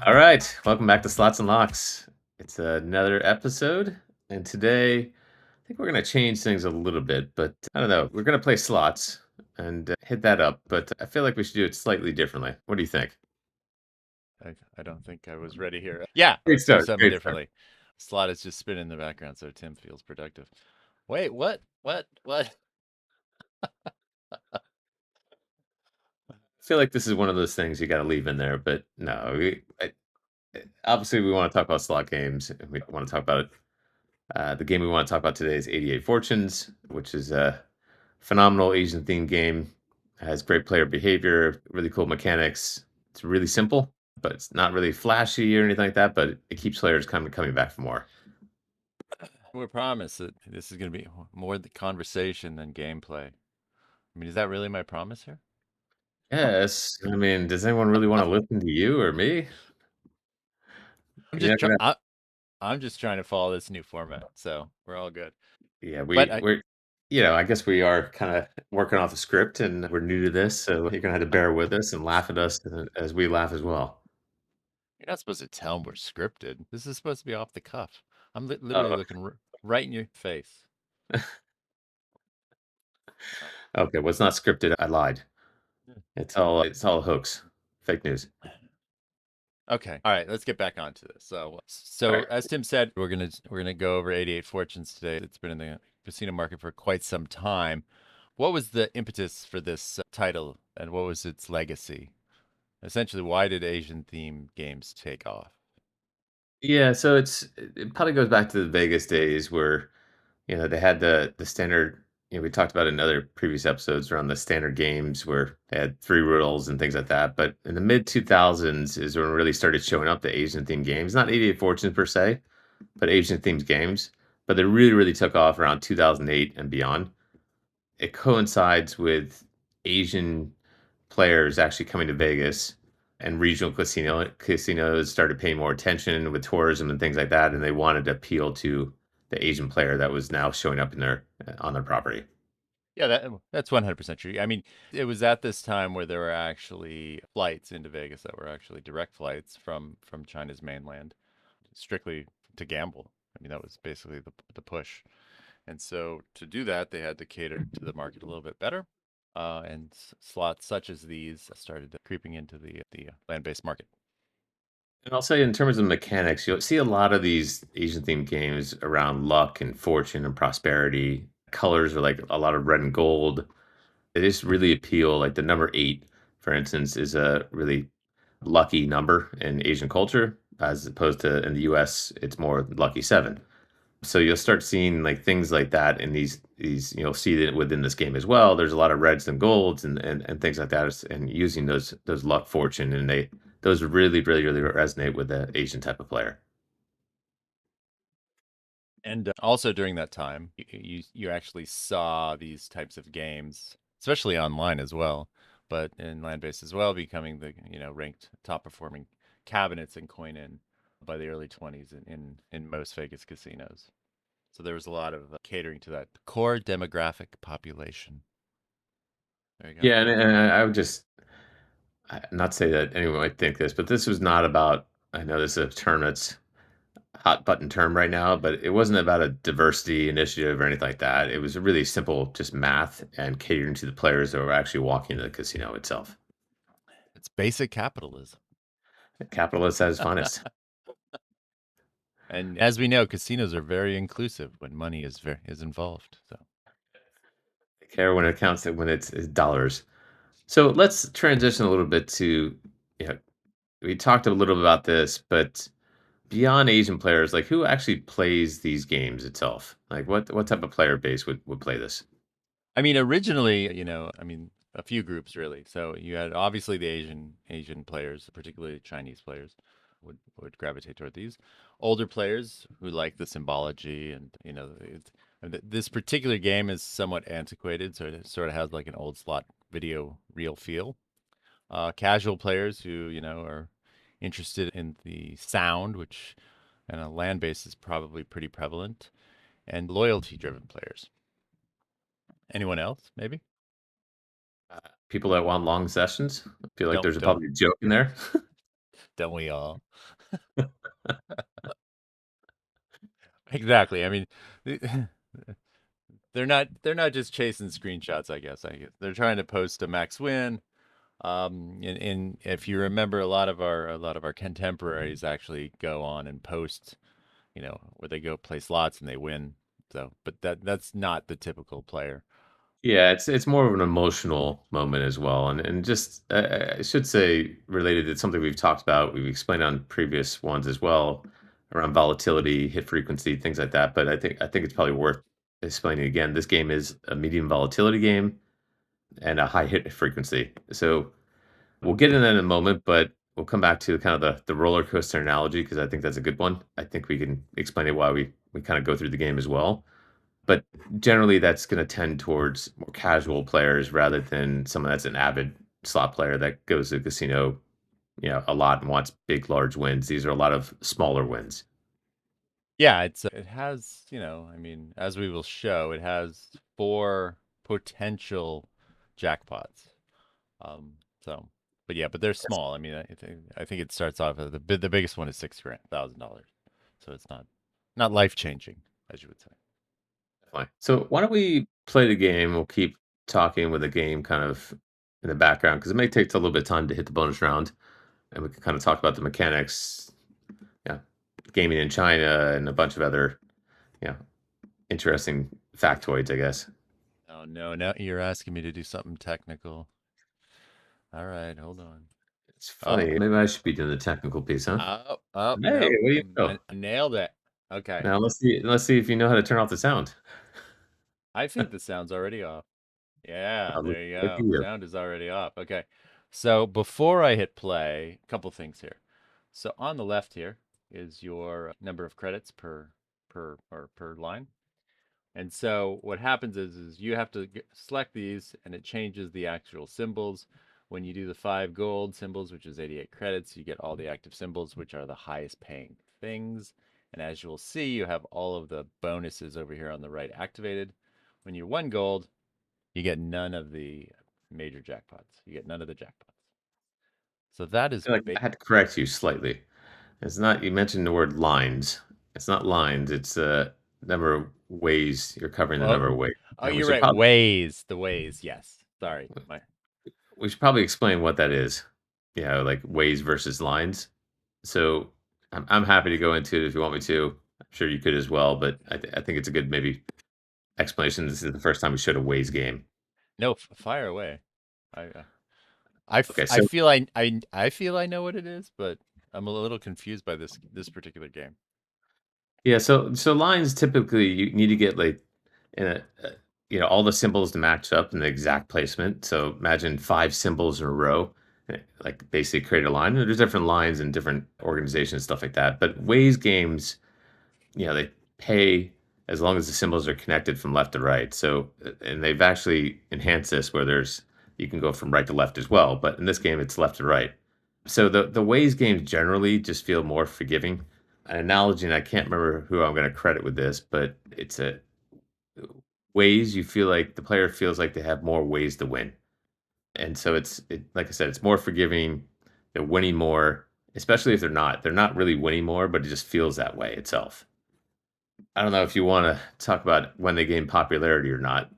All right, welcome back to Slots and Locks. It's another episode, and today I think we're going to change things a little bit, but I don't know. We're going to play slots and hit that up, but I feel like we should do it slightly differently. What do you think? I don't think I was ready here. Yeah, Great let's do start. something Great start. differently. Slot is just spinning in the background so Tim feels productive. Wait, what? What? I feel like this is one of those things you got to leave in there, but no. Obviously, we want to talk about slot games. And we want to talk about it. The game we want to talk about today is 88 Fortunes, which is a phenomenal Asian themed game. Has great player behavior, really cool mechanics. It's really simple, but it's not really flashy or anything like that. But it keeps players coming back for more. We promise that this is going to be more the conversation than gameplay. I mean, is that really my promise here? Yes, I mean, does anyone really want to listen to you or me? I'm You're just not trying. gonna. I'm just trying to follow this new format, so we're all good. Yeah, But I guess we are kind of working off the script, and we're new to this, so you're gonna have to bear with us and laugh at us as we laugh as well. you're not supposed to tell them we're scripted. This is supposed to be off the cuff. I'm literally Oh, looking right in your face. okay. What's not scripted? I lied. Uh, It's all hoax, fake news. Okay. All right, let's get back onto this. All So right. as Tim said, we're gonna go over 88 Fortunes today. It's been in the casino market for quite some time. What was the impetus for this title, and what was its legacy? Essentially, why did Asian themed games take off? Yeah, so it probably goes back to the Vegas days where, they had the standard, we talked about in other previous episodes around the standard games where they had three riddles and things like that. But in the mid 2000s is when it really started showing up the Asian themed games, not 88 Fortunes per se, but Asian themed games. But they really, really took off around 2008 and beyond. It coincides with Asian players actually coming to Vegas and regional casinos started paying more attention with tourism and things like that, and they wanted to appeal to the Asian player that was now showing up in their on their property. Yeah, that's 100% true. I mean, it was at this time where there were actually flights into Vegas that were actually direct flights from China's mainland, strictly to gamble. I mean, that was basically the push. And so to do that, they had to cater to the market a little bit better. And slots such as these started creeping into the land-based market. And I'll say in terms of mechanics, you'll see a lot of these Asian themed games around luck and fortune and prosperity. Colors are like a lot of red and gold. They just really appeal. Like the number eight, for instance, is a really lucky number in Asian culture, as opposed to in the US, it's more lucky seven. So you'll start seeing like things like that in these you'll see it within this game as well. There's a lot of reds and golds and things like that, and using those luck fortune, and those really resonate with the Asian type of player. And also during that time, you actually saw these types of games, especially online as well, but in land-based as well, becoming the ranked top performing cabinets in coin in by the early 20s in most Vegas casinos. So there was a lot of catering to that core demographic population. There you go. Yeah, and I would just not say that anyone might think this, but this was not about. I know this is a term that's hot button term right now, but it wasn't about a diversity initiative or anything like that. It was really simple, just math and catering to the players that were actually walking to the casino itself. It's basic capitalism. Capitalist at its finest. And as we know, casinos are very inclusive when money is involved. So They care when it counts when it's dollars. So let's transition a little bit to, you know, we talked a little about this, but beyond Asian players, like who actually plays these games itself? Like what type of player base would play this? I mean, originally, I mean, a few groups really. So you had obviously the Asian players, particularly Chinese players, would gravitate toward these. Older players who like the symbology, and this particular game is somewhat antiquated, so it sort of has like an old slot video reel feel. Casual players who are interested in the sound, which and a land base is probably pretty prevalent, and loyalty driven players. Anyone else, maybe? People that want long sessions. I feel like Don't there's don't probably a joke in there. don't we all? Exactly. I mean, they're not just chasing screenshots, I guess. I guess they're trying to post a max win. And if you remember, a lot of our contemporaries actually go on and post, where they go play slots and they win. So, but that's not the typical player. Yeah, it's more of an emotional moment as well, and just I should say related to something we've talked about, we've explained on previous ones as well around volatility, hit frequency, things like that. But I think it's probably worth explaining again. This game is a medium volatility game and a high hit frequency. So we'll get into that in a moment, but we'll come back to kind of the roller coaster analogy because I think that's a good one. I think we can explain it why we kind of go through the game as well. But generally, that's gonna tend towards more casual players rather than someone that's an avid slot player that goes to the casino, a lot and wants big, large wins. These are a lot of smaller wins. Yeah, it has, I mean, as we will show, it has four potential jackpots. So, but yeah, but they're Yes, small. I mean, I think it starts off at the biggest one is $6,000. So it's not life changing, as you would say. definitely. So why don't we play the game? We'll keep talking with the game kind of in the background because it may take a little bit of time to hit the bonus round, and we can kind of talk about the mechanics, yeah, gaming in China, and a bunch of other, yeah, interesting factoids, I guess. Oh no, now you're asking me to do something technical. All right, hold on. It's Oh, funny. Maybe I should be doing the technical piece, huh? oh, Hey, nope. where you go? I nailed it. Okay. Now let's see if you know how to turn off the sound. I think the sound's already off. Yeah, Look there you look at go. you. Sound is already off. Okay. So before I hit play, a couple things here. So on the left here is your number of credits per line. And so what happens is you have to select these and it changes the actual symbols. When you do the 5 gold symbols, which is 88 credits, you get all the active symbols, which are the highest paying things. And as you'll see, you have all of the bonuses over here on the right activated. When you're 1 gold, you get none of the major jackpots. You get none of the jackpots. So that I is feel like I had to correct you slightly. It's not you mentioned the word lines. It's not lines, it's, number of ways you're covering the oh, number of ways. oh, And you're right. The ways. Yes. Sorry. We should probably explain what that is. Like ways versus lines. So, I'm happy to go into it if you want me to. I'm sure you could as well, but I think it's a good maybe explanation. This is the first time we showed a ways game. No, fire away. I Okay, I so feel I feel I know what it is, but I'm a little confused by this particular game. yeah, so lines typically you need to get like in all the symbols to match up in the exact placement. So imagine 5 symbols in a row, like basically create a line. There's different lines in different organizations, stuff like that. But Ways games, they pay as long as the symbols are connected from left to right. So and they've actually enhanced this where there's you can go from right to left as well. But in this game, it's left to right. So the Ways games generally just feel more forgiving. An analogy, and I can't remember who I'm going to credit with this, but it's a ways you feel like the player feels like they have more ways to win. And so like I said, it's more forgiving. They're winning more, especially if they're not really winning more, but it just feels that way itself. I don't know if you want to talk about when they gain popularity or not,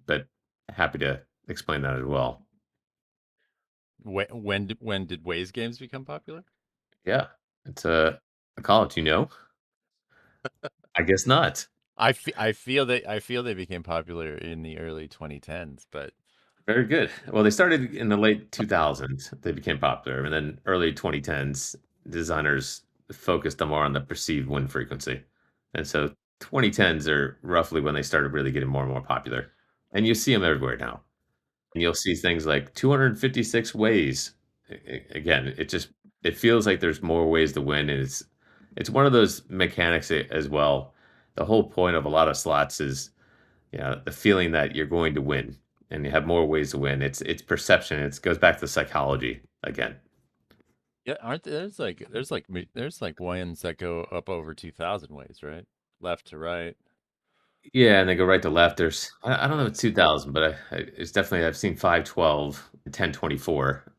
but happy to explain that as well. When did Waze games become popular? Yeah, it's a college, I guess not. I feel they became popular in the early 2010s, but Very good. Well, they started in the late 2000s. They became popular, and then early 2010s, designers focused on more on the perceived win frequency, and so 2010s are roughly when they started really getting more and more popular. And you see them everywhere now. And you'll see things like 256 ways. Again, it feels like there's more ways to win, and it's one of those mechanics as well. The whole point of a lot of slots is the feeling that you're going to win and you have more ways to win. It's perception. It goes back to psychology again. yeah, aren't there's like ones that go up over 2,000 ways, right? Left to right. Yeah, and they go right to left. There's I don't know if it's 2000, but it's definitely I've seen 512, 1024.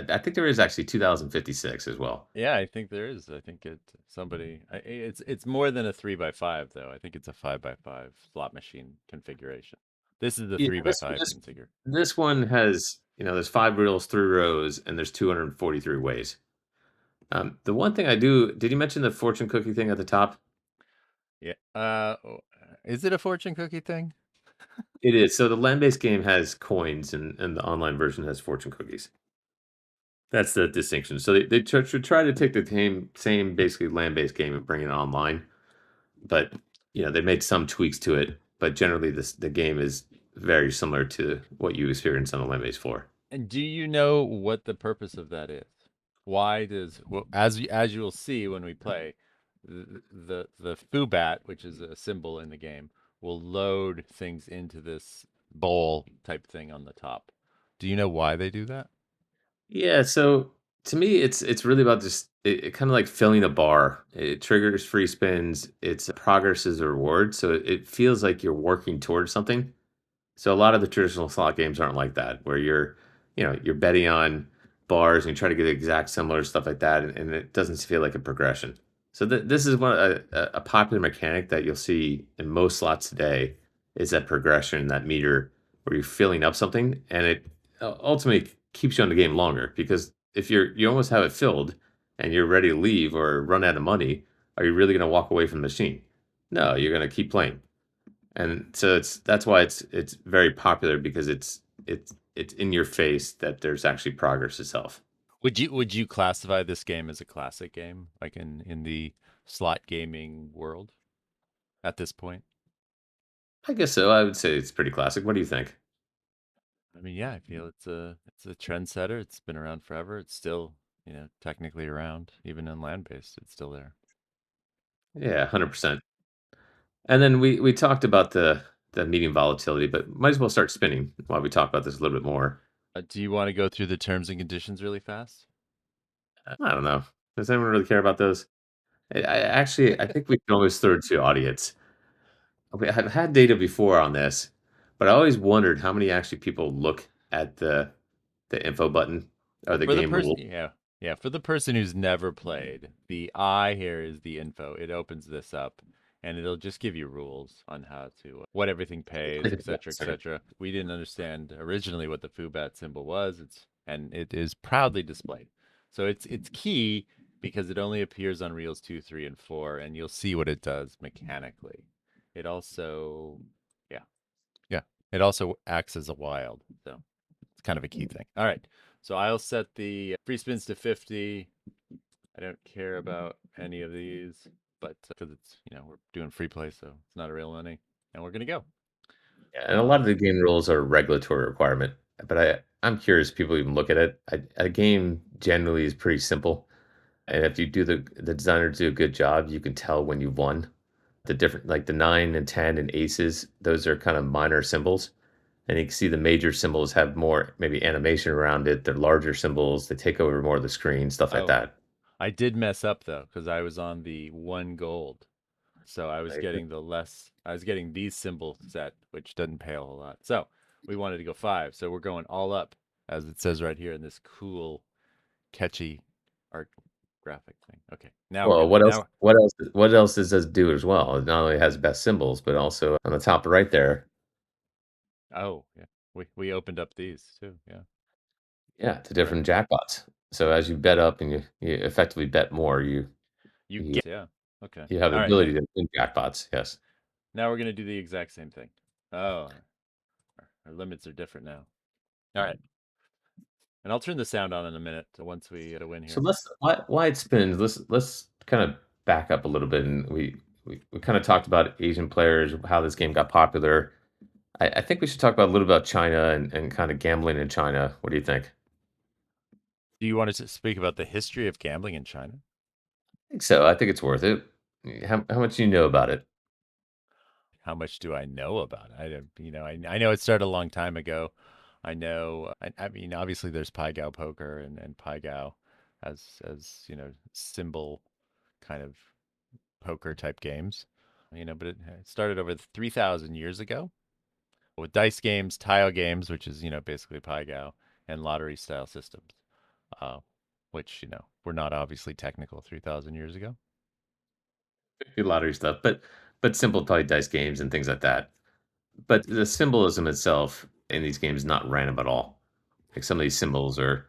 I think there is actually 2056 as well. Yeah, I think there is. I think it's more than a 3x5 though. I think it's a 5x5 slot machine configuration. This is the Yeah, three by five configure. this one has, there's 5 reels, 3 rows, and there's 243 ways. The one thing I do did you mention the fortune cookie thing at the top? Yeah. Is it a fortune cookie thing? It is. So the land-based game has coins and the online version has fortune cookies. That's the distinction. So they should try to take the same basically land-based game and bring it online, but they made some tweaks to it. But generally, the game is very similar to what you experience on the land-based floor. And do you know what the purpose of that is? Why does well, as you will see when we play, the Fubat, which is a symbol in the game, will load things into this bowl type thing on the top. Do you know why they do that? Yeah, so to me, it's really about just it kind of like filling a bar. It triggers free spins. It's progress is a reward, so it feels like you're working towards something. So a lot of the traditional slot games aren't like that, where you're betting on bars and you try to get exact similar stuff like that, and it doesn't feel like a progression. So this is a popular mechanic that you'll see in most slots today is that progression, that meter, where you're filling up something, and it ultimately keeps you on the game longer because if you almost have it filled and you're ready to leave or run out of money, are you really going to walk away from the machine? No, you're going to keep playing. And so that's why it's very popular because it's in your face that there's actually progress itself. Would you classify this game as a classic game, like in the slot gaming world at this point? I guess so. I would say it's pretty classic. What do you think? I mean, yeah, I feel it's a trendsetter. It's been around forever. It's still, technically around, even in land-based, it's still there. Yeah, 100%. And then we talked about the medium volatility, but might as well start spinning while we talk about this a little bit more. Do you want to go through the terms and conditions really fast? I don't know. Does anyone really care about those? I think we can always throw it to audience. Okay, I've had data before on this, but I always wondered how many actually people look at the info button or Well, the for the game person, rule. yeah, for the person who's never played, the I here is the info. It opens this up, and it'll just give you rules on how to, what everything pays, et cetera, et cetera. We didn't understand originally what the Fubat symbol was. And it is proudly displayed. So it's key because it only appears on reels 2, 3, and 4, and you'll see what it does mechanically. It also, yeah, yeah, it also acts as a wild. So. It's kind of a key thing. All right. So I'll set the free spins to 50. I don't care about any of these, but because we're doing free play, so it's not a real money. And we're going to go. Yeah, and a lot of Um, the game rules are regulatory requirement, but I'm curious if people even look at it. A game generally is pretty simple, and if you do the designers do a good job, you can tell when you've won. The different like the 9 and 10 and aces, those are kind of minor symbols. And you can see the major symbols have more maybe animation around it. They're larger symbols. They take over more of the screen, stuff like oh, that. I did mess up though, because I was on the one gold. So Right. I was getting these symbol set, which doesn't pay a whole lot. So we wanted to go 5. So we're going all up, as it says right here in this cool, catchy art graphic thing. Okay. Well, what else does this do as well? It not only has best symbols, but also on the top right there, Oh, yeah. We opened up these too. Yeah. yeah, the Right. different jackpots. So as you bet up and you effectively bet more, You you get yeah. Okay. you have the All right. ability to win jackpots. Yes. Now we're gonna do the exact same thing. Oh, our limits are different now. All right. And I'll turn the sound on in a minute once we get a win So here. let's why it spins. Let's kind of back up a little bit, and we kind of talked about Asian players, how this game got popular. I think we should talk about a little about China and kind of gambling in China. What do you think? Do you want to speak about the history of gambling in China? I think so. I think it's worth it. How much do you know about it? How much do I know about it? I don't, I know it started a long time ago. I know, I mean, obviously there's Pai Gow poker and Pai Gow as symbol kind of poker type games. but it started over 3,000 years ago with dice games, tile games, which is, basically Pai Gow, and lottery style systems, uh, which, were not obviously technical 3,000 years ago. Lottery stuff, but simple probably dice games and things like that. But the symbolism itself in these games is not random at all. Like some of these symbols are,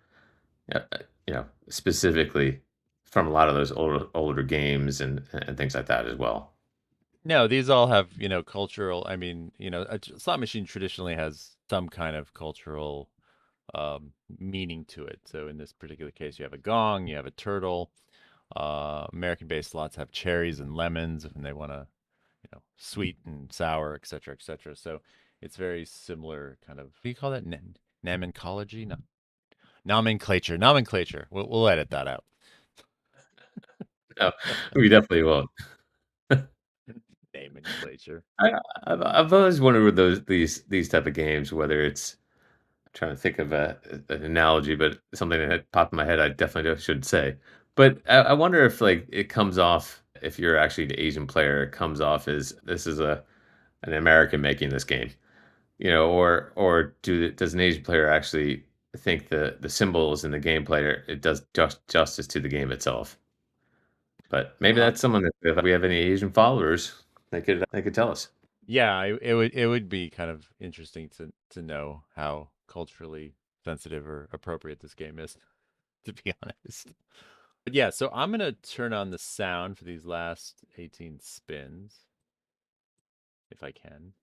specifically from a lot of those older games and things like that as well. No, these all have, cultural. I mean, a slot machine traditionally has some kind of cultural meaning to it. So in this particular case, you have a gong, you have a turtle. American-based slots have cherries and lemons, and they want to, sweet and sour, et cetera, et cetera. So it's very similar kind of. What do you call that? Nomencology? No, nomenclature. Nomenclature. We'll edit that out. No, we definitely won't. Nomenclature. I, I've always wondered with these type of games whether it's trying to think of an analogy, but something that had popped in my head, I definitely should say. But I wonder if like it comes off if you're actually the Asian player, it comes off as this is a an American making this game, or does an Asian player actually think the symbols in the gameplay it does justice to the game itself? But maybe Uh, that's someone that if we have any Asian followers, they could tell us. yeah, it would be kind of interesting to know how culturally sensitive or appropriate this game is, to be honest. But yeah, so I'm gonna turn on the sound for these last 18 spins, if I can.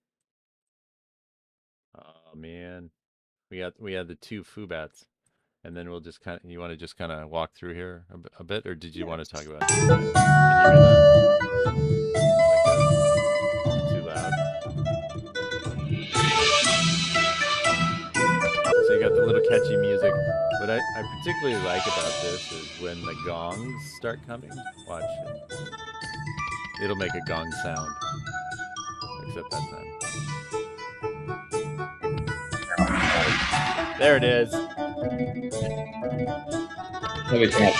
Oh man, we had the two Fubats, and then we'll just kind of. You want to just kind of walk through here a bit, or did you want to talk about? Okay, can you hear that? Is that good? Is it too loud? So you got the little catchy music. What I particularly like about this is when the gongs start coming. Watch, it'll make a gong sound, except that time. There it is. Maybe it's not.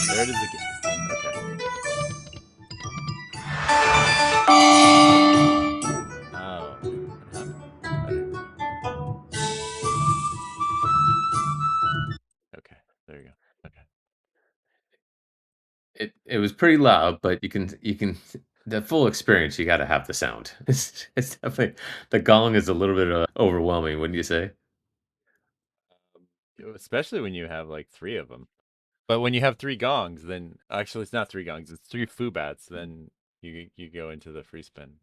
There it is again. Okay. Oh, what happened? Oh, here we go. Okay, there you go. Okay. It was pretty loud, but you can the full experience, you gotta have the sound. It's definitely the gong is a little bit, overwhelming, wouldn't you say? Especially when you have like three of them. But when you have three gongs, then actually it's not three gongs, it's three Fubats. Then you go into the free spin.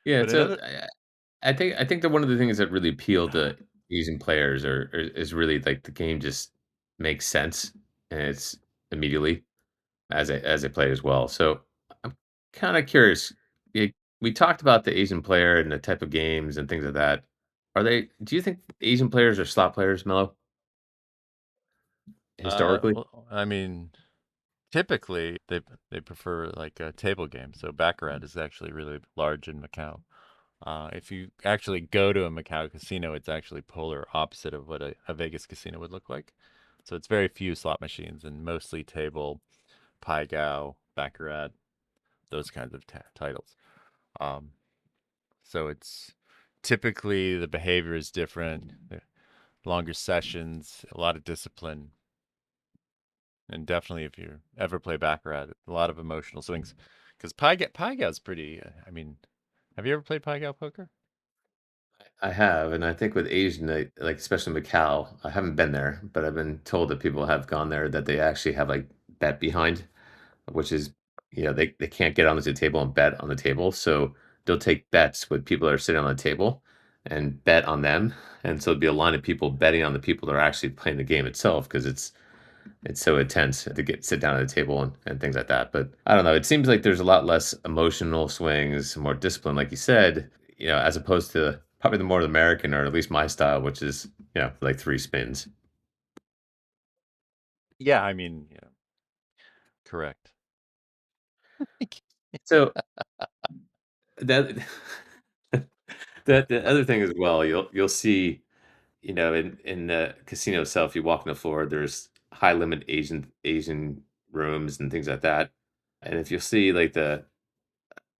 Yeah, But so another. I think that one of the things that really appeal to Asian players is really, like, the game just makes sense, and it's immediately as a play as well. So, I'm kinda curious, we talked about the Asian player and the type of games and things like that. Do you think Asian players are slot players, Mello, historically? Well, I mean, typically they prefer like a table game. So baccarat is actually really large in Macau. If you actually go to a Macau casino, it's actually polar opposite of what a Vegas casino would look like. So it's very few slot machines and mostly table, pai gow, baccarat, those kinds of titles. Um, so it's typically the behavior is different, longer sessions, a lot of discipline, and definitely if you ever play baccarat, a lot of emotional swings. Because pai gow's pretty. I mean, have you ever played pai gow poker? I have, and I think with Asian, like especially Macau, I haven't been there, but I've been told that people have gone there that they actually have like bet behind, which is, they can't get onto the table and bet on the table. So they'll take bets with people that are sitting on the table and bet on them. And so it'll be a line of people betting on the people that are actually playing the game itself because it's so intense to sit down at a table and things like that. But I don't know. It seems like there's a lot less emotional swings, more discipline, like you said, as opposed to probably the more American or at least my style, which is, like three spins. Yeah, I mean, yeah, correct. So that the other thing as well, you'll see, in the casino itself, you walk on the floor, there's high limit Asian rooms and things like that. And if you'll see like the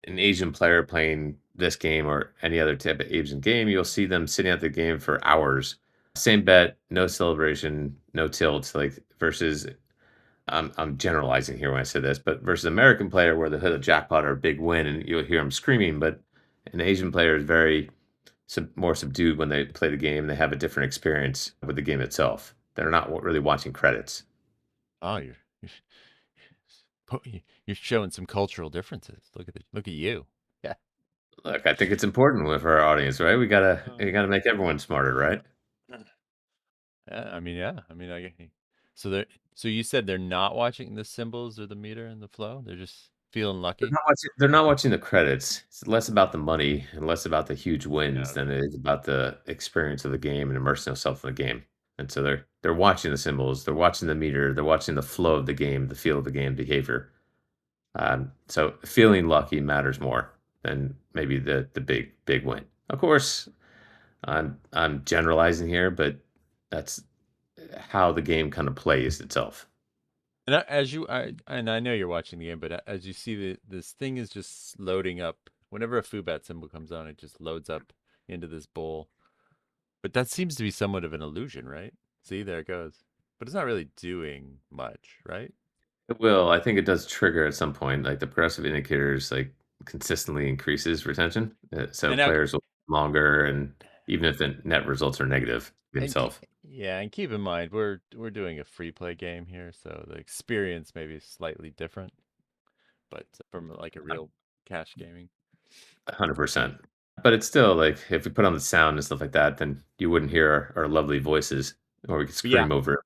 an Asian player playing this game or any other type of Asian game, you'll see them sitting at the game for hours. Same bet, no celebration, no tilt, like versus I'm generalizing here when I say this, but versus American player where they hit a jackpot or a big win and you'll hear them screaming, but an Asian player is very more subdued when they play the game. They have a different experience with the game itself. They're not really watching credits. Oh, you're showing some cultural differences. Look at you. Yeah. Look, I think it's important with our audience, right? We gotta make everyone smarter, right? Yeah, I mean, yeah. I mean, so so you said they're not watching the symbols or the meter and the flow. They're just feeling lucky. They're not watching the credits. It's less about the money and less about the huge wins Okay. than it is about the experience of the game and immersing themselves in the game. And so they're watching the symbols, they're watching the meter, they're watching the flow of the game, the feel of the game, behavior. So feeling lucky matters more than maybe the big win. Of course, I'm generalizing here, but that's how the game kind of plays itself. And as I know you're watching the game, but as you see this thing is just loading up. Whenever a Fubat symbol comes on, it just loads up into this bowl. But that seems to be somewhat of an illusion, right? See, there it goes. But it's not really doing much, right? It will. I think it does trigger at some point, like the progressive indicators, like consistently increases retention. So And now, players will longer, and even if the net results are negative himself. yeah, and keep in mind we're doing a free play game here, so the experience may be slightly different, but from like a real cash gaming. 100%. But it's still like if we put on the sound and stuff like that, then you wouldn't hear our lovely voices, or we could But yeah, scream over it.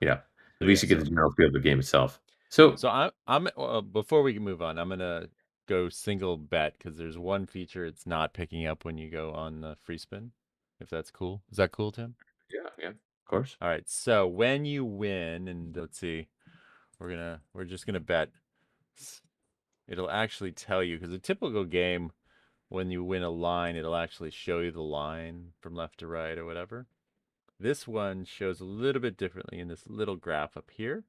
Yeah. At so least yeah, you get the general feel of the game itself. So so I'm before we can move on, I'm gonna go single bet because there's one feature it's not picking up when you go on the free spin. If that's cool, is that cool, Tim? yeah, yeah, of course. All right, so when you win, and let's see, we're just gonna bet. It'll actually tell you because a typical game, when you win a line, it'll actually show you the line from left to right or whatever. This one shows a little bit differently in this little graph up here.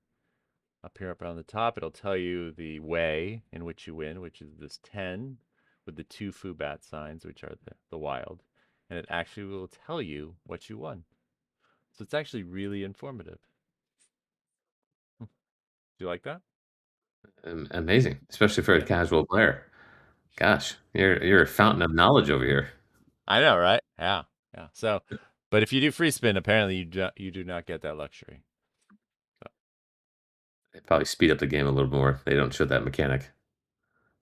Up on the top, it'll tell you the way in which you win, which is this 10 with the two Fubat signs, which are the wild. And it actually will tell you what you won. So it's actually really informative. Do you like that? Amazing, especially for a Yeah. casual player. Gosh, you're a fountain of knowledge over here. I know, right? Yeah. Yeah. So, but if you do free spin, apparently you do not get that luxury. So, They probably speed up the game a little more. They don't show that mechanic.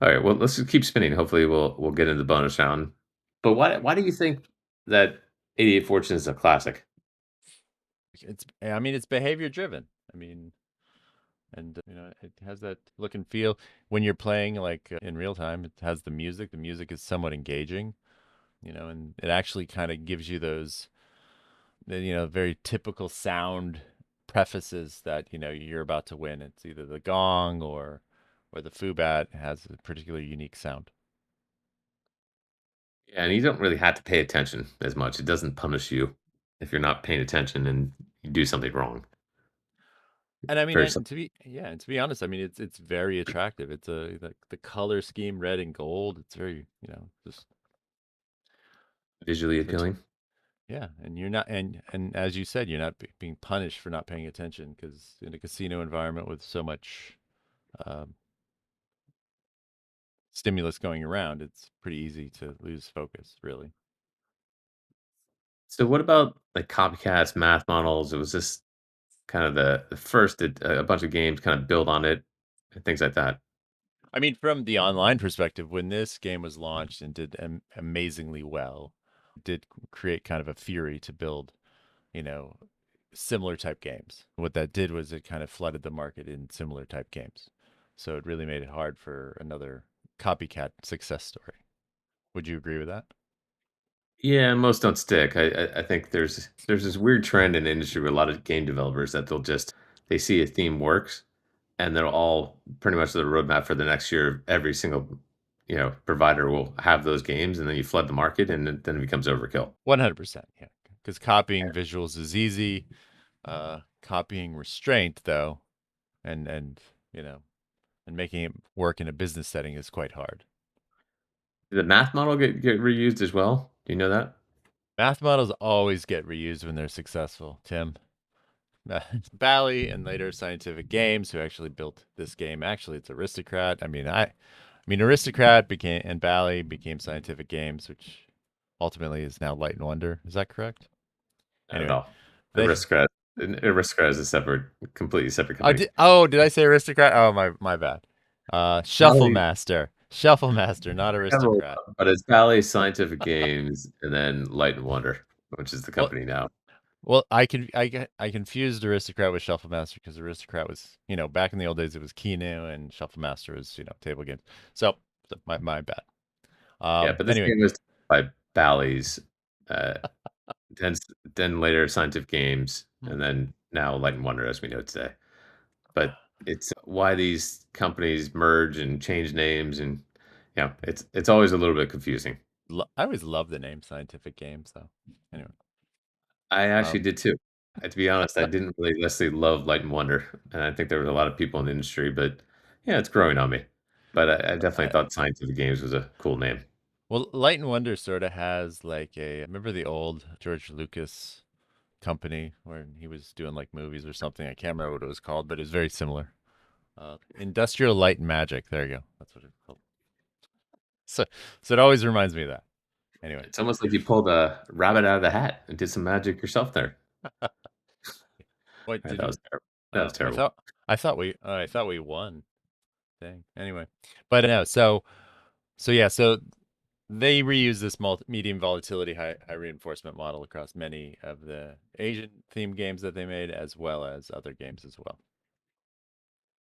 All right, well, let's just keep spinning. Hopefully, we'll get into the bonus round. But why do you think that 88 Fortune is a classic? I mean, it's behavior driven. I mean, and it has that look and feel when you're playing like in real time. It has the music. The music is somewhat engaging, and it actually kind of gives you those, very typical sound prefaces that you're about to win. It's either the gong or the fubat has a particularly unique sound. Yeah, and you don't really have to pay attention as much. It doesn't punish you if you're not paying attention and you do something wrong. And I mean, Very and to be honest, I mean, it's very attractive. It's the color scheme, red and gold. It's very, just visually it's appealing. yeah. And you're not, and as you said, you're not being punished for not paying attention because in a casino environment with so much um, stimulus going around, it's pretty easy to lose focus, really. So, what about like copycats, math models? It was just kind of the first that a bunch of games kind of build on it and things like that. I mean, from the online perspective, when this game was launched and did amazingly well, it did create kind of a fury to build, you know, similar type games. What that did was it kind of flooded the market in similar type games. So it really made it hard for another copycat success story. Would you agree with that? Yeah, most don't stick. I think there's this weird trend in the industry with a lot of game developers that they see a theme works and they're all pretty much the roadmap for the next year. Every single provider will have those games, and then you flood the market, and then it becomes overkill. 100%. Yeah. Because copying visuals is easy. Copying restraint, though, and you know and making it work in a business setting is quite hard. Did the math model get reused as well? Do you know that? Math models always get reused when they're successful, Tim. Bally and later Scientific Games, who actually built this game. Actually, it's Aristocrat. I mean, Aristocrat became and Bally became Scientific Games, which ultimately is now Light and Wonder. Is that correct? Not at Anyway, all. they. Aristocrat is a completely separate Oh, company. did I say Aristocrat? Oh, my bad. Shuffle Bally Master, Shuffle Master, not several, Aristocrat. but it's Bally Scientific Games and then Light and Wonder, which is the Well, company now. I confused Aristocrat with Shuffle Master because Aristocrat was, back in the old days it was Kinu and Shuffle Master was, table games. So my bad. Yeah, but this Anyway, game was by Bally's, uh, then then later Scientific Games, hmm. and then now Light and Wonder as we know today. But it's why these companies merge and change names, and it's always a little bit confusing. I always love the name Scientific Games though. Anyway, I actually um, did too. To be honest, I didn't really necessarily love Light and Wonder, and I think there was a lot of people in the industry, but yeah, it's growing on me. But I definitely I, thought Scientific Games was a cool name. well, Light and Wonder sort of has like remember the old George Lucas company where he was doing like movies or something. I can't remember what it was called, but it was very similar. Industrial Light and Magic. There you go. That's what it's called. So, so it always reminds me of that. Anyway, It's almost like you pulled a rabbit out of the hat and did some magic yourself there. what Right, did that we? was terrible. That was Oh, I terrible. thought I thought we won. Dang. Anyway, but no. So yeah. So they reuse this medium volatility, high reinforcement model across many of the Asian themed games that they made, as well as other games as well.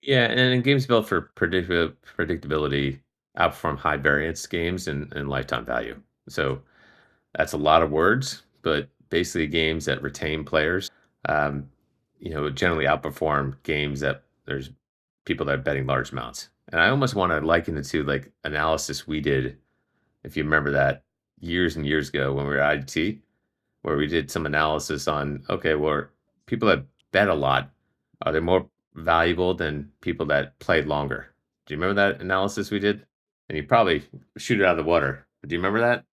Yeah, and in games built for predictability, outperform high variance games and lifetime value. So that's a lot of words, but basically games that retain players, um, generally outperform games that there's people that are betting large amounts. And I almost want to liken it to like analysis we did, if you remember that years and years ago when we were at IT, where we did some analysis on, okay, well, people that bet a lot, are they more valuable than people that played longer? Do you remember that analysis we did? And you probably shoot it out of the water. But do you remember that?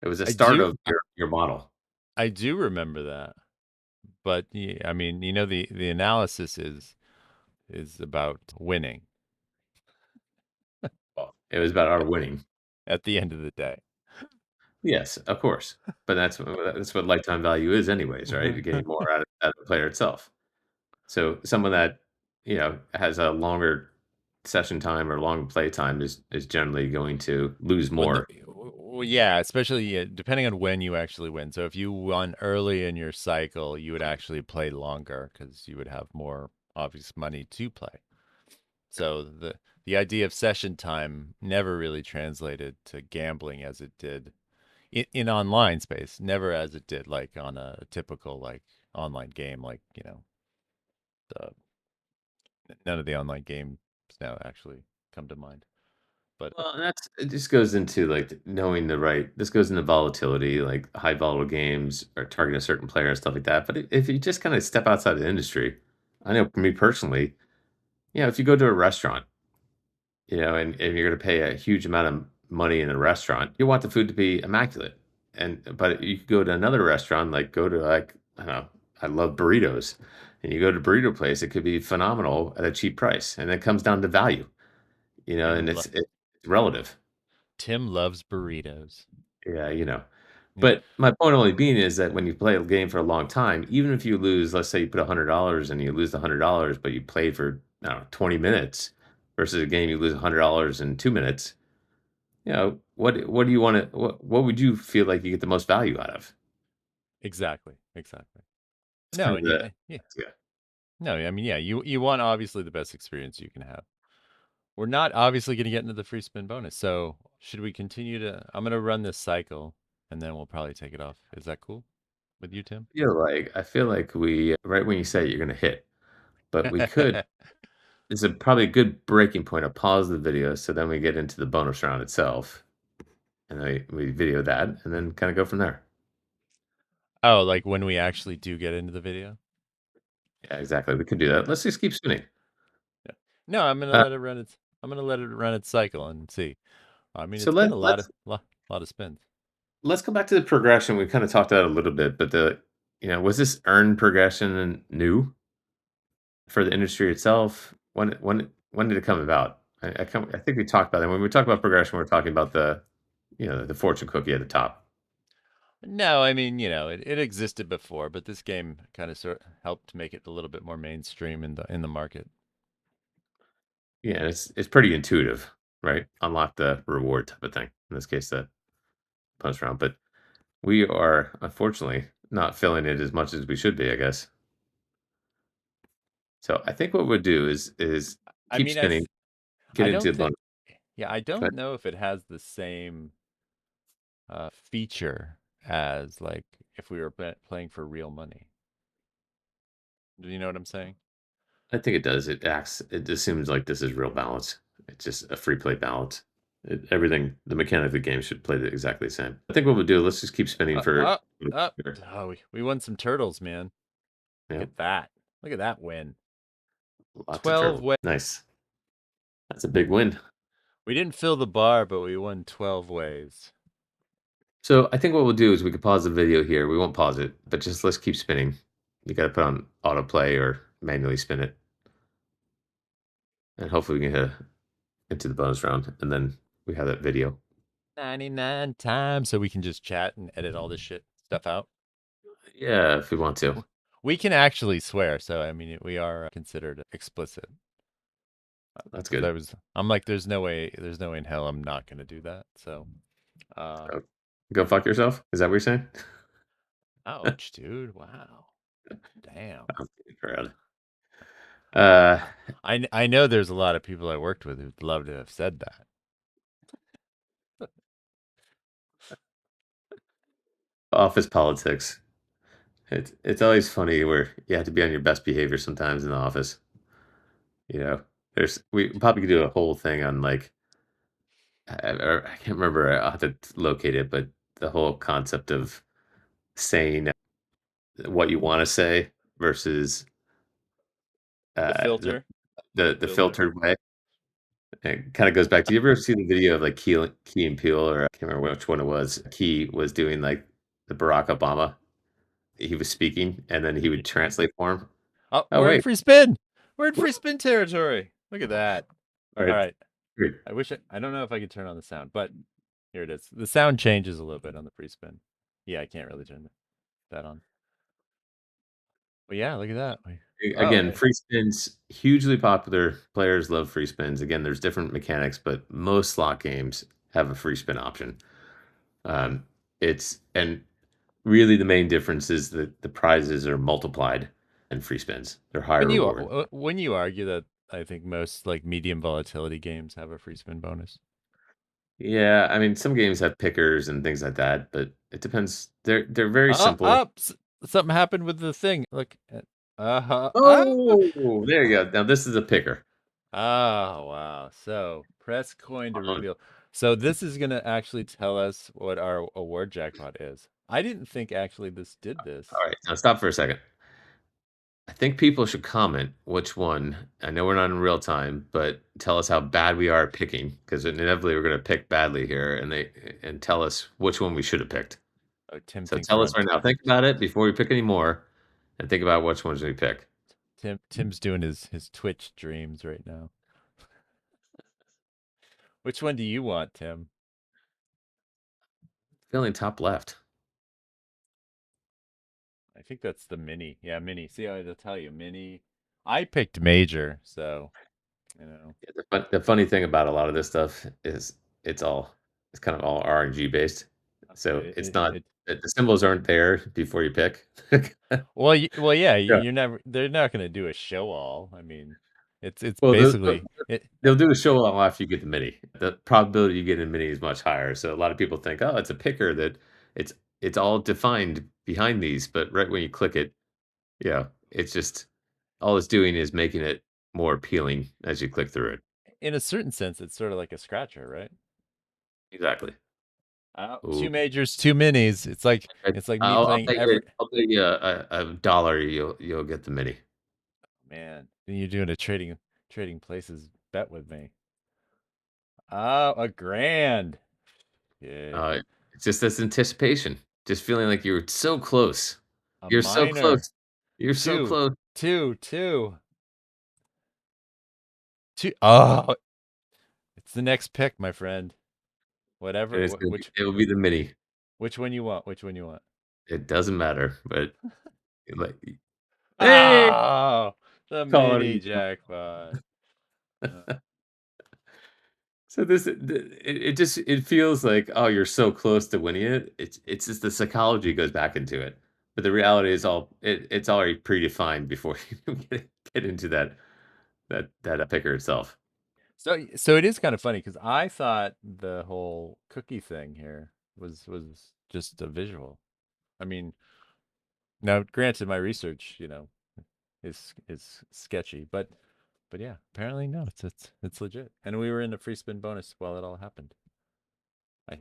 It was the I start do. of your model. I do remember that, but I mean, the analysis is about winning Well, it was about our winning. at the end of the day. Yes, of course. But that's what lifetime value is anyways, right? You're getting more out of the player itself. So someone that, has a longer session time or long play time is generally going to lose Well, no, more. well, yeah, especially depending on when you actually win. So if you won early in your cycle, you would actually play longer because you would have more obvious money to play. So the idea of session time never really translated to gambling as it did in online space, never as it did like on a typical like online game, like the, none of the online games now actually come to mind. But Well, and it just goes into, like, knowing the right this goes into volatility, like, high volatile games or targeting a certain player and stuff like that, but if you just kinda step outside the industry, I know for me personally, if you go to a restaurant, and you're gonna pay a huge amount of money in a restaurant, you want the food to be immaculate, but you could go to another restaurant, like, go to, like, I don't know, I love burritos, and you go to a burrito place, it could be phenomenal at a cheap price, and it comes down to value, and Tim it's relative. Tim loves burritos. Yeah, Yeah. But my point only being is that when you play a game for a long time, even if you lose, let's say you put $100 and you lose the $100, but you played for, I don't know, 20 minutes versus a game you lose $100 in 2 minutes, what do you wanna what would you feel like you get the most value out of? Exactly. Exactly. It's No, kind of and the yeah. yeah. No, I mean, yeah, you want obviously the best experience you can have. We're not obviously going to get into the free spin bonus. So, should we continue to I'm going to run this cycle and then we'll probably take it off. Is that cool with you, Tim? I feel like we right when you say it, you're gonna hit, but we could this is probably a good breaking point to pause the video so then we get into the bonus round itself, and then we video that and then kinda go from there. Oh, like when we actually do get into the video? Yeah, exactly. We could do that. Let's just keep spinning. Yeah. No, I'm gonna Uh, let it run its. I'm gonna let it run its cycle and see. I mean, so it's been a lot of spins. let's go back to the progression. We kind of talked about it a little bit, but was this earned progression new for the industry itself? When did it come about? I think we talked about it. When we talk about progression, we're talking about the fortune cookie at the top. No, I mean, it existed before, but this game kind of sort helped make it a little bit more mainstream in the market. Yeah, and it's pretty intuitive, right? Unlock the reward type of thing. In this case, the bonus round. But we are unfortunately not filling it as much as we should be, I guess. So I think what we'll do is I keep mean, spinning, get I into don't a think, bonus. yeah, I don't know if it has the same feature as like if we were playing for real money. Do you know what I'm saying? I think it does. It assumes like this is real balance. It's just a free play balance. Everything, the mechanic of the game should play exactly the same. I think what we'll do, let's just keep spinning Uh, for. uh, oh, we won some turtles, man. Look Yeah, at that. Look at that win. lots of 12 turtle. ways. Nice. That's a big win. We didn't fill the bar, but we won 12 ways. So I think what we'll do is we could pause the video here. We won't pause it, but just let's keep spinning. You got to put on autoplay or manually spin it, and hopefully we can hit into the bonus round, and then we have that video. 99 times so we can just chat and edit all this stuff out. Yeah, if we want to. We can actually swear, so I mean, we are considered explicit. That's Because good. I'm like, there's no way in hell I'm not gonna do that. So, uh, So, go fuck yourself. Is that what you're saying? ouch, dude. Wow. Damn. I'm kidding, Brad. Uh, I know there's a lot of people I worked with who'd love to have said that. office politics. It's always funny where you have to be on your best behavior sometimes in the office. You know, there's we probably could do a whole thing on like I can't remember. I'll have to locate it, but the whole concept of saying what you want to say versus The uh, the filter, the the the filter. filtered way. It kind of goes back. Do you ever see the video of like Key and Peele, or I can't remember which one it was? Key was doing like the Barack Obama. He was speaking, and then he would translate for him. Oh, Oh we're in wait, free spin. We're in what? free spin territory. Look at that. All All right, right. great. I don't know if I can turn on the sound, but here it is. The sound changes a little bit on the free spin. Yeah, I can't really turn that on. But yeah, look at that. Oh, Again, free spins hugely popular. Players love free spins. Again, there's different mechanics, but most slot games have a free spin option. Um, it's and really the main difference is that the prizes are multiplied and free spins. They're higher reward. when you argue that I think most like medium volatility games have a free spin bonus. Yeah, I mean some games have pickers and things like that, but it depends. They're very simple. Something happened with the thing. Look at Oh, there you go. Now this is a picker. oh wow. So press coin to reveal. So this is gonna actually tell us what our award jackpot is. I didn't think actually this did this. All right, now stop for a second. I think people should comment which one. I know we're not in real time, but tell us how bad we are at picking because inevitably we're going to pick badly here, and tell us which one we should have picked. Oh, Tim So thinks we're tell us on. right now. Think about it before we pick any more, and think about which ones we pick. Tim's doing his Twitch streams right now. Which one do you want, Tim? Feeling top left. I think that's the mini. Yeah, mini. See, I'll tell you, mini. I picked major, so you know. Yeah, the funny thing about a lot of this stuff is it's kind of all RNG based. So Okay. it's not the symbols aren't there before you pick. Well, yeah. Yeah. You're never. They're not going to do a show all. I mean, it's Well, basically it. they'll do a show all after you get the mini. The probability you get a mini is much higher. So a lot of people think, oh, it's a picker that it's it's all defined behind these, but right when you click it, yeah, it's just all it's doing is making it more appealing as you click through it. In a certain sense, it's sort of like a scratcher, right? Exactly. Two Ooh. majors, two minis. It's like me playing every. I'll bet you a dollar you'll get the mini. Man, then you're doing a trading. trading places bet with me. Oh, a grand. Yeah. Uh, it's just this anticipation, just feeling like you're so close. A You're so minor. close. You're so Two. close. Two. Two. Two. Oh, it's the next pick, my friend. And Whatever. it's gonna be, Which it will be the mini. which one you want? Which one you want? It doesn't matter, but like, hey, Oh, the call it. mini jackpot. Uh, So it just it feels like, oh, you're so close to winning it. It's just the psychology goes back into it, but the reality is it's already predefined before you even get into that picker itself. so it is kind of funny because I thought the whole cookie thing here was just a visual. I mean, now granted, my research, is sketchy, but yeah, apparently no, it's legit. And we were in the free spin bonus while it all happened. I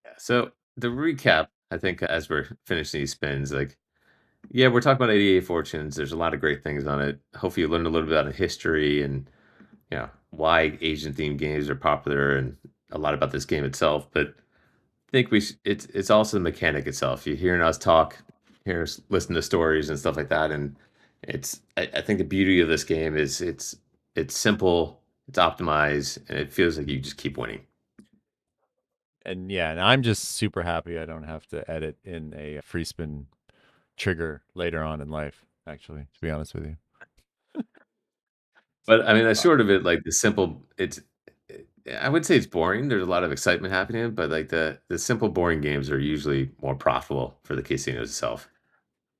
Yeah. So the recap, I think, as we're finishing these spins, like, yeah, we're talking about 88 fortunes. There's a lot of great things on it. Hopefully, you learned a little bit about history and why Asian themed games are popular and a lot about this game itself. But think it's also the mechanic itself. You're hearing us talk, hearing us listen to stories and stuff like that, and I think the beauty of this game is it's simple, it's optimized, and it feels like you just keep winning. and yeah, and I'm just super happy I don't have to edit in a free spin trigger later on in life. Actually, to be honest with you. But I mean, that's Uh, short of it. Like the simple, I would say it's boring. There's a lot of excitement happening, but like the simple, boring games are usually more profitable for the casinos itself,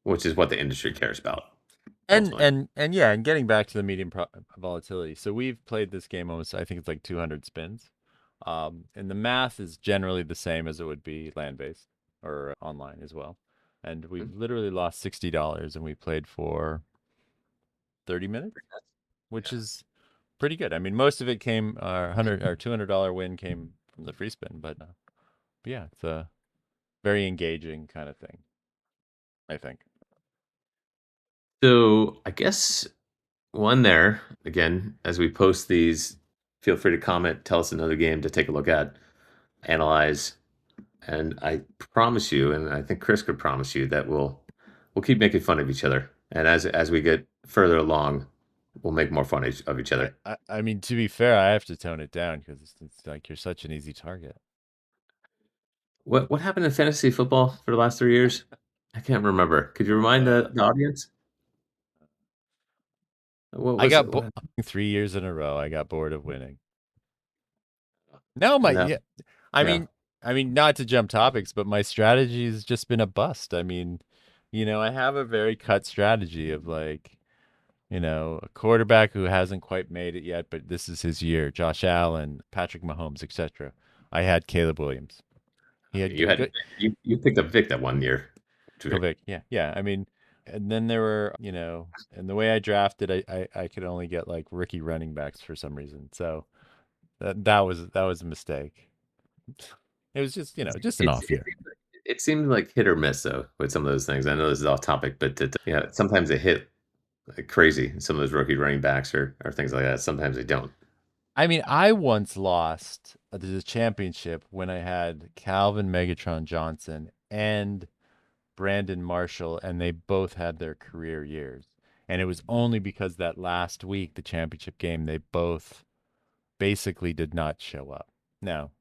which is what the industry cares about And ultimately. and yeah, and getting back to the medium volatility. So we've played this game almost, I think it's like 200 spins. And the math is generally the same as it would be land-based or online as well. And we've literally lost $60 and we played for 30 minutes, which Yeah. is pretty good. I mean, most of it came, our 100 or $200 win came from the free spin, but yeah, it's a very engaging kind of thing, I think. So I guess one there, again, as we post these, feel free to comment, tell us another game to take a look at, analyze, and I promise you, and I think Chris could promise you that we'll keep making fun of each other. And as we get further along, we'll make more fun of each other. I mean, to be fair, I have to tone it down because it's like you're such an easy target. What happened in fantasy football for the last 3 years? I can't remember. Could you remind Uh, the audience? What I was got it? What, 3 years in a row. I got bored of winning. No, my and that yeah. I yeah. mean, not to jump topics, but my strategy has just been a bust. I mean, I have a very cut strategy of like, a quarterback who hasn't quite made it yet, but this is his year. Josh Allen, Patrick Mahomes, etc. I had Caleb Williams. He had You had good you picked up Vick that one year. Vick. Yeah, yeah. I mean, and then there were, and the way I drafted, I could only get like rookie running backs for some reason. So that was a mistake. It was just, just an It's off year. it seemed like hit or miss though with some of those things. I know this is off topic, but sometimes they hit like crazy. Some of those rookie running backs or things like that. Sometimes they don't. I mean, I once lost the championship when I had Calvin Megatron Johnson and Brandon Marshall, and they both had their career years. And it was only because that last week, the championship game, they both basically did not show up. Now,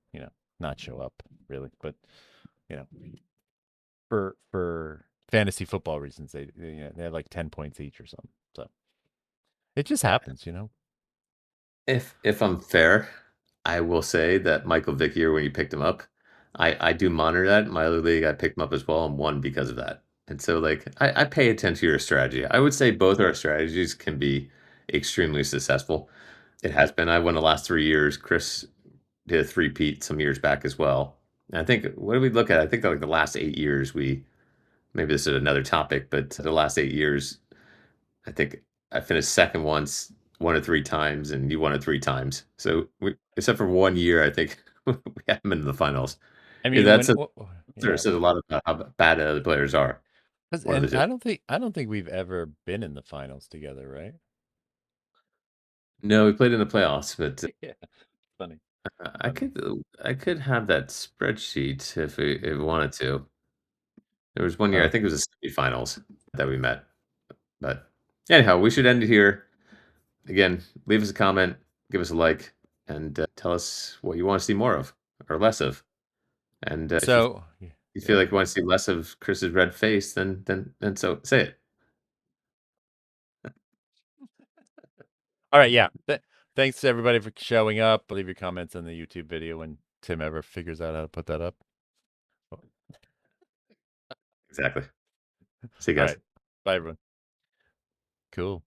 not show up really, but you know, for fantasy football reasons, they had like 10 points each or something. So it just happens. If I'm fair, I will say that Michael Vick year when you picked him up, I do monitor that. In my other league, I picked him up as well and won because of that. And so like I pay attention to your strategy. I would say both our strategies can be extremely successful. It has been. I won the last 3 years. Chris did a three-peat some years back as well. And I think what do we look at? I think like the last 8 years, we maybe this is another topic, but the last 8 years, I think I finished second once, won it three times, and you won it three times. So except for 1 year, I think we haven't been to the finals. I Yeah, mean, that's a sort of yeah, says a lot about how bad the other players are. 'cause, One of and the two. I don't think we've ever been in the finals together, right? No, we played in the playoffs, but, Yeah, funny, I funny. could I could have that spreadsheet if we wanted to. There was one year, I think it Okay. was the semifinals that we met, but anyhow, we should end it here. Again, leave us a comment, give us a like, and, tell us what you wanna see more of or less of, and, if So, you feel yeah. like you wanna see less of Chris's red face, then so say it. All right, yeah. Thanks to everybody for showing up. Leave your comments on the YouTube video when Tim ever figures out how to put that up. Oh, Exactly. See you all guys. right. Bye, everyone. Cool.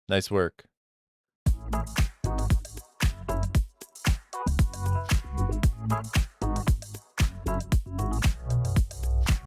Nice work.